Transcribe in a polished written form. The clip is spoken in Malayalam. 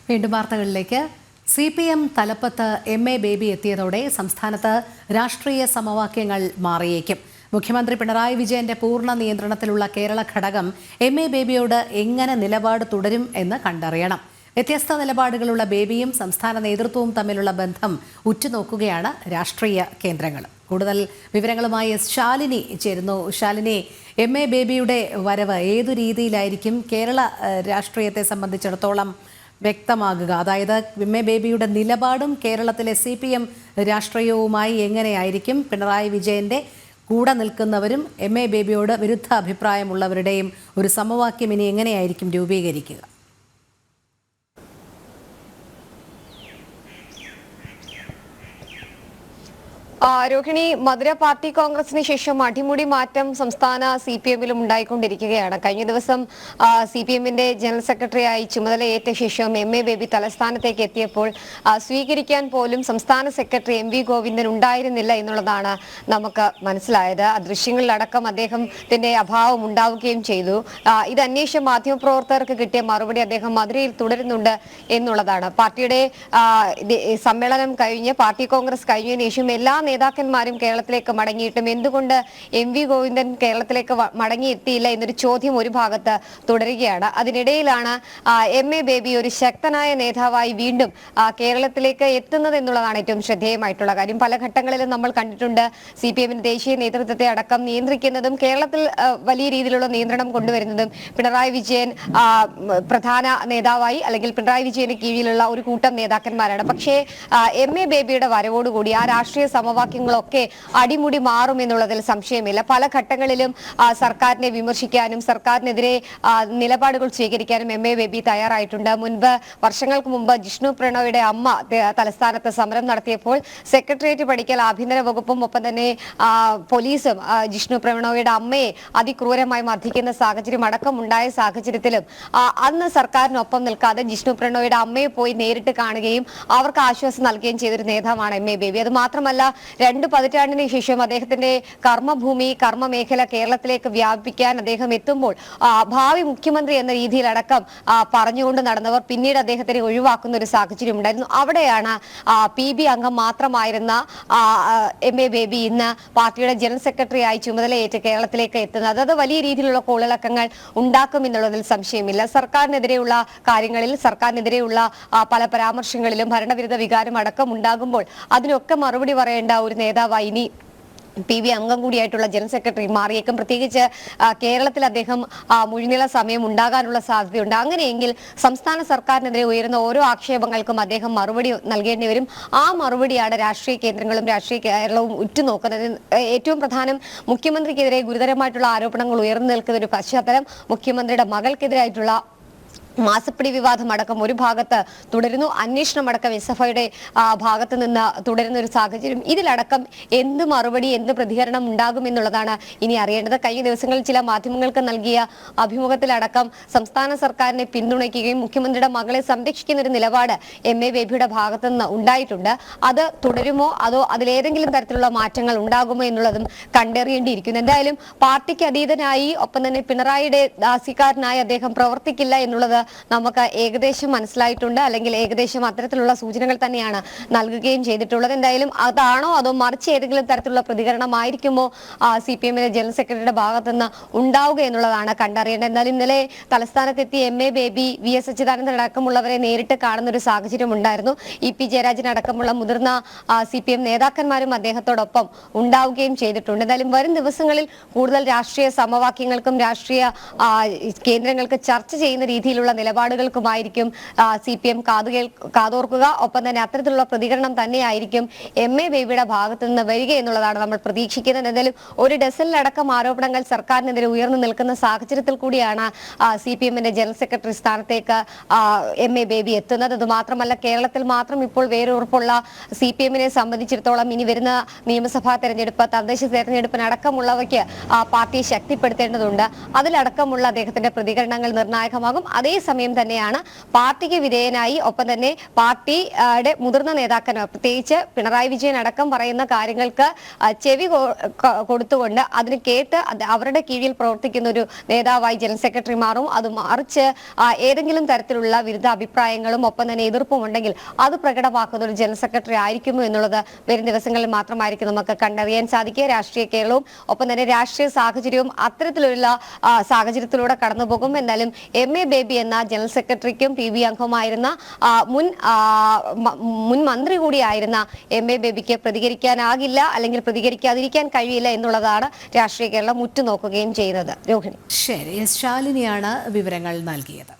വീണ്ടും വാർത്തകളിലേക്ക്. CPM തലപ്പത്ത് MA ബേബി എത്തിയതോടെ സംസ്ഥാനത്ത് രാഷ്ട്രീയ സമവാക്യങ്ങൾ മാറിയേക്കും. മുഖ്യമന്ത്രി പിണറായി വിജയന്റെ പൂർണ്ണ നിയന്ത്രണത്തിലുള്ള കേരള ഘടകം MA ബേബിയോട് എങ്ങനെ നിലപാട് തുടരും എന്ന് കണ്ടറിയണം. വ്യത്യസ്ത നിലപാടുകളുള്ള ബേബിയും സംസ്ഥാന നേതൃത്വവും തമ്മിലുള്ള ബന്ധം ഉറ്റുനോക്കുകയാണ് രാഷ്ട്രീയ കേന്ദ്രങ്ങൾ. കൂടുതൽ വിവരങ്ങളുമായി ശാലിനി ചേരുന്നു. ശാലിനി, MA ബേബിയുടെ വരവ് ഏതു രീതിയിലായിരിക്കും കേരള രാഷ്ട്രീയത്തെ സംബന്ധിച്ചിടത്തോളം വ്യക്തമാകുക? അതായത് MA ബേബിയുടെ നിലപാടും കേരളത്തിലെ CPM രാഷ്ട്രീയവുമായി എങ്ങനെയായിരിക്കും? പിണറായി വിജയന്റെ കൂടെ നിൽക്കുന്നവരും MA ബേബിയോട് വിരുദ്ധ അഭിപ്രായമുള്ളവരുടെയും ഒരു സമവാക്യം ഇനി എങ്ങനെയായിരിക്കും രൂപീകരിക്കുക? രോഹിണി, മധുര പാർട്ടി കോൺഗ്രസിന് ശേഷം അടിമുടി മാറ്റം സംസ്ഥാന CPM-ലും ഉണ്ടായിക്കൊണ്ടിരിക്കുകയാണ്. കഴിഞ്ഞ ദിവസം CPM-ന്റെ ജനറൽ സെക്രട്ടറിയായി ചുമതലയേറ്റ ശേഷം MA ബേബി തലസ്ഥാനത്തേക്ക് എത്തിയപ്പോൾ സ്വീകരിക്കാൻ പോലും സംസ്ഥാന സെക്രട്ടറി MV ഗോവിന്ദൻ ഉണ്ടായിരുന്നില്ല എന്നുള്ളതാണ് നമുക്ക് മനസ്സിലായത്. ദൃശ്യങ്ങളിലടക്കം അദ്ദേഹത്തിന്റെ അഭാവം ഉണ്ടാവുകയും ചെയ്തു. ഇത് അന്വേഷിച്ച മാധ്യമപ്രവർത്തകർക്ക് കിട്ടിയ മറുപടി അദ്ദേഹം മധുരയിൽ തുടരുന്നുണ്ട് എന്നുള്ളതാണ്. പാർട്ടിയുടെ സമ്മേളനം കഴിഞ്ഞ് പാർട്ടി കോൺഗ്രസ് കഴിഞ്ഞതിന് ശേഷം എല്ലാ നേതാക്കന്മാരും കേരളത്തിലേക്ക് മടങ്ങിയിട്ടും എന്തുകൊണ്ട് MV ഗോവിന്ദൻ കേരളത്തിലേക്ക് മടങ്ങിയെത്തിയില്ല എന്നൊരു ചോദ്യം ഒരു ഭാഗത്ത് തുടരുകയാണ്. അതിനിടയിലാണ് MA ബേബി ഒരു ശക്തനായ നേതാവായി വീണ്ടും കേരളത്തിലേക്ക് എത്തുന്നത് എന്നുള്ളതാണ് ഏറ്റവും ശ്രദ്ധേയമായിട്ടുള്ള കാര്യം. പല ഘട്ടങ്ങളിലും നമ്മൾ കണ്ടിട്ടുണ്ട് CPM-ന്റെ ദേശീയ നേതൃത്വത്തെ അടക്കം നിയന്ത്രിക്കുന്നതും കേരളത്തിൽ വലിയ രീതിയിലുള്ള നിയന്ത്രണം കൊണ്ടുവരുന്നതും പിണറായി വിജയൻ പ്രധാന നേതാവായി അല്ലെങ്കിൽ പിണറായി വിജയന് കീഴിലുള്ള ഒരു കൂട്ടം നേതാക്കന്മാരാണ്. പക്ഷേ MA ബേബിയുടെ വരവോടുകൂടി ആ രാഷ്ട്രീയ സമവാക്യങ്ങളൊക്കെ അടിമുടി മാറുമെന്നുള്ളതിൽ സംശയമില്ല. പല ഘട്ടങ്ങളിലും സർക്കാരിനെ വിമർശിക്കാനും സർക്കാരിനെതിരെ നിലപാടുകൾ സ്വീകരിക്കാനും MA ബേബി തയ്യാറായിട്ടുണ്ട്. വർഷങ്ങൾക്ക് മുമ്പ് ജിഷ്ണു പ്രണോയുടെ അമ്മ തലസ്ഥാനത്ത് സമരം നടത്തിയപ്പോൾ സെക്രട്ടേറിയറ്റ് പഠിക്കൽ ആഭ്യന്തര വകുപ്പും ഒപ്പം തന്നെ പോലീസും ജിഷ്ണു പ്രണോയുടെ അമ്മയെ അതിക്രൂരമായി മർദ്ദിക്കുന്ന സാഹചര്യം അടക്കം ഉണ്ടായ സാഹചര്യത്തിലും അന്ന് സർക്കാരിനൊപ്പം നിൽക്കാതെ ജിഷ്ണു പ്രണോയുടെ അമ്മയെ പോയി നേരിട്ട് കാണുകയും അവർക്ക് ആശ്വാസം നൽകുകയും ചെയ്തൊരു നേതാവാണ് MA ബേബി. അത് മാത്രമല്ല 2 പതിറ്റാണ്ടിന് ശേഷം അദ്ദേഹത്തിന്റെ കർമ്മഭൂമി കർമ്മമേഖല കേരളത്തിലേക്ക് വ്യാപിപ്പിക്കാൻ അദ്ദേഹം എത്തുമ്പോൾ ഭാവി മുഖ്യമന്ത്രി എന്ന രീതിയിലടക്കം പറഞ്ഞുകൊണ്ട് നടന്നവർ പിന്നീട് അദ്ദേഹത്തിനെ ഒഴിവാക്കുന്ന ഒരു സാഹചര്യം ഉണ്ടായിരുന്നു. അവിടെയാണ് PB അംഗം മാത്രമായിരുന്ന MA ബേബി ഇന്ന് പാർട്ടിയുടെ ജനറൽ സെക്രട്ടറി ആയി ചുമതലയേറ്റ് കേരളത്തിലേക്ക് എത്തുന്നത്. അത് വലിയ രീതിയിലുള്ള കോളിളക്കങ്ങൾ ഉണ്ടാക്കുമെന്നുള്ളതിൽ സംശയമില്ല. സർക്കാരിനെതിരെയുള്ള കാര്യങ്ങളിൽ സർക്കാരിനെതിരെയുള്ള പല പരാമർശങ്ങളിലും ഭരണവിരുദ്ധ വികാരം അടക്കം ഉണ്ടാകുമ്പോൾ അതിനൊക്കെ മറുപടി പറയേണ്ട ഒരു നേതാവായി ഇനി PB അംഗം കൂടിയായിട്ടുള്ള ജനറൽ സെക്രട്ടറി മാറിയേക്കും. പ്രത്യേകിച്ച് കേരളത്തിൽ അദ്ദേഹം മുഴുനീള സമയം ഉണ്ടാകാനുള്ള സാധ്യതയുണ്ട്. അങ്ങനെയെങ്കിൽ സംസ്ഥാന സർക്കാരിനെതിരെ ഉയരുന്ന ഓരോ ആക്ഷേപങ്ങൾക്കും അദ്ദേഹം മറുപടി നൽകേണ്ടി വരും. ആ മറുപടിയാണ് രാഷ്ട്രീയ കേന്ദ്രങ്ങളും രാഷ്ട്രീയ കേരളവും ഉറ്റുനോക്കുന്നത്. ഏറ്റവും പ്രധാനം, മുഖ്യമന്ത്രിക്കെതിരെ ഗുരുതരമായിട്ടുള്ള ആരോപണങ്ങൾ ഉയർന്നു നിൽക്കുന്ന ഒരു പശ്ചാത്തലം, മുഖ്യമന്ത്രിയുടെ മകൾക്കെതിരായിട്ടുള്ള മാസപ്പടി വിവാദം അടക്കം ഒരു ഭാഗത്ത് തുടരുന്നു. അന്വേഷണം അടക്കം SFIയുടെ ഭാഗത്ത് നിന്ന് തുടരുന്ന ഒരു സാഹചര്യം. ഇതിലടക്കം എന്ത് മറുപടി എന്ത് പ്രതികരണം ഉണ്ടാകും എന്നുള്ളതാണ് ഇനി അറിയേണ്ടത്. കഴിഞ്ഞ ദിവസങ്ങളിൽ ചില മാധ്യമങ്ങൾക്ക് നൽകിയ അഭിമുഖത്തിലടക്കം സംസ്ഥാന സർക്കാരിനെ പിന്തുണയ്ക്കുകയും മുഖ്യമന്ത്രിയുടെ മകളെ സംരക്ഷിക്കുന്ന ഒരു നിലപാട് MA ബേബിയുടെ ഭാഗത്തു നിന്ന് ഉണ്ടായിട്ടുണ്ട്. അത് തുടരുമോ അതോ അതിലേതെങ്കിലും തരത്തിലുള്ള മാറ്റങ്ങൾ ഉണ്ടാകുമോ എന്നുള്ളതും കണ്ടറിയേണ്ടിയിരിക്കുന്നു. എന്തായാലും പാർട്ടിക്ക് അതീതനായി ഒപ്പം തന്നെ പിണറായിയുടെ ദാസിക്കാരനായി അദ്ദേഹം പ്രവർത്തിക്കില്ല എന്നുള്ളത് നമുക്ക് ഏകദേശം മനസ്സിലായിട്ടുണ്ട്. അല്ലെങ്കിൽ ഏകദേശം അത്തരത്തിലുള്ള സൂചനകൾ തന്നെയാണ് നൽകുകയും ചെയ്തിട്ടുള്ളത്. എന്തായാലും അതാണോ അതോ മറിച്ച് ഏതെങ്കിലും തരത്തിലുള്ള പ്രതികരണമായിരിക്കുമോ CPM-ലെ ജനറൽ സെക്രട്ടറിയുടെ ഭാഗത്തു നിന്ന് ഉണ്ടാവുക എന്നുള്ളതാണ് കണ്ടറിയേണ്ടത്. എന്നാലും ഇന്നലെ തലസ്ഥാനത്തെത്തി MA ബേബി VS അച്യുതാനന്ദൻ അടക്കമുള്ളവരെ നേരിട്ട് കാണുന്ന ഒരു സാഹചര്യം ഉണ്ടായിരുന്നു. EP ജയരാജൻ അടക്കമുള്ള മുതിർന്ന CPM നേതാക്കന്മാരും അദ്ദേഹത്തോടൊപ്പം ഉണ്ടാവുകയും ചെയ്തിട്ടുണ്ട്. എന്തായാലും വരും ദിവസങ്ങളിൽ കൂടുതൽ രാഷ്ട്രീയ സമവാക്യങ്ങൾക്കും രാഷ്ട്രീയ കേന്ദ്രങ്ങൾക്ക് ചർച്ച ചെയ്യുന്ന രീതിയിലുള്ള നിലപാടുകൾക്കുമായിരിക്കും CPM കാതോർക്കുക. ഒപ്പം തന്നെ അത്തരത്തിലുള്ള പ്രതികരണം തന്നെയായിരിക്കും MA ബേബിയുടെ ഭാഗത്തു നിന്ന് വരിക എന്നുള്ളതാണ് നമ്മൾ പ്രതീക്ഷിക്കുന്നത്. എന്തായാലും ഒരു ഡസനിലടക്കം ആരോപണങ്ങൾ സർക്കാരിനെതിരെ ഉയർന്നു നിൽക്കുന്ന സാഹചര്യത്തിൽ കൂടിയാണ് CPM-ന്റെ ജനറൽ സെക്രട്ടറി സ്ഥാനത്തേക്ക് MA ബേബി എത്തുന്നത്. അത് മാത്രമല്ല, കേരളത്തിൽ മാത്രം ഇപ്പോൾ വേരുറപ്പുള്ള CPM-നെ സംബന്ധിച്ചിടത്തോളം ഇനി വരുന്ന നിയമസഭാ തെരഞ്ഞെടുപ്പ്, തദ്ദേശ തെരഞ്ഞെടുപ്പിനടക്കമുള്ളവയ്ക്ക് പാർട്ടിയെ ശക്തിപ്പെടുത്തേണ്ടതുണ്ട്. അതിലടക്കമുള്ള അദ്ദേഹത്തിന്റെ പ്രതികരണങ്ങൾ നിർണായകമാകും. അതേ സമയം തന്നെയാണ് പാർട്ടിക്ക് വിധേയനായി ഒപ്പം തന്നെ പാർട്ടിയുടെ മുതിർന്ന നേതാക്കന്മാർ പ്രത്യേകിച്ച് പിണറായി വിജയൻ അടക്കം പറയുന്ന കാര്യങ്ങൾക്ക് ചെവി കൊടുത്തുകൊണ്ട് അതിന് കേട്ട് അവരുടെ കീഴിൽ പ്രവർത്തിക്കുന്ന ഒരു നേതാവായി ജനറൽ സെക്രട്ടറി മാറും. അത് മറിച്ച് ഏതെങ്കിലും തരത്തിലുള്ള വിരുദ്ധ അഭിപ്രായങ്ങളും ഒപ്പം തന്നെ എതിർപ്പും ഉണ്ടെങ്കിൽ അത് പ്രകടമാക്കുന്ന ഒരു ജനറൽ സെക്രട്ടറി ആയിരിക്കുമോ എന്നുള്ളത് വരും ദിവസങ്ങളിൽ മാത്രമായിരിക്കും നമുക്ക് കണ്ടറിയാൻ സാധിക്കുക. രാഷ്ട്രീയ കേരളവും ഒപ്പം തന്നെ രാഷ്ട്രീയ സാഹചര്യവും അത്തരത്തിലുള്ള സാഹചര്യത്തിലൂടെ കടന്നുപോകും. എന്നാലും MA ബേബി എന്ന ജനറൽ സെക്രട്ടറിക്കും PB അംഗമായിരുന്ന മുൻ മന്ത്രി കൂടിയായിരുന്ന MA ബേബിക്ക് പ്രതികരിക്കാനാകില്ല അല്ലെങ്കിൽ പ്രതികരിക്കാതിരിക്കാൻ കഴിയില്ല എന്നുള്ളതാണ് രാഷ്ട്രീയ കേരളം ഉറ്റുനോക്കുകയും ചെയ്യുന്നത്. രോഹിണി. ശരി, ശാലിനിയാണ് വിവരങ്ങൾ നൽകിയത്.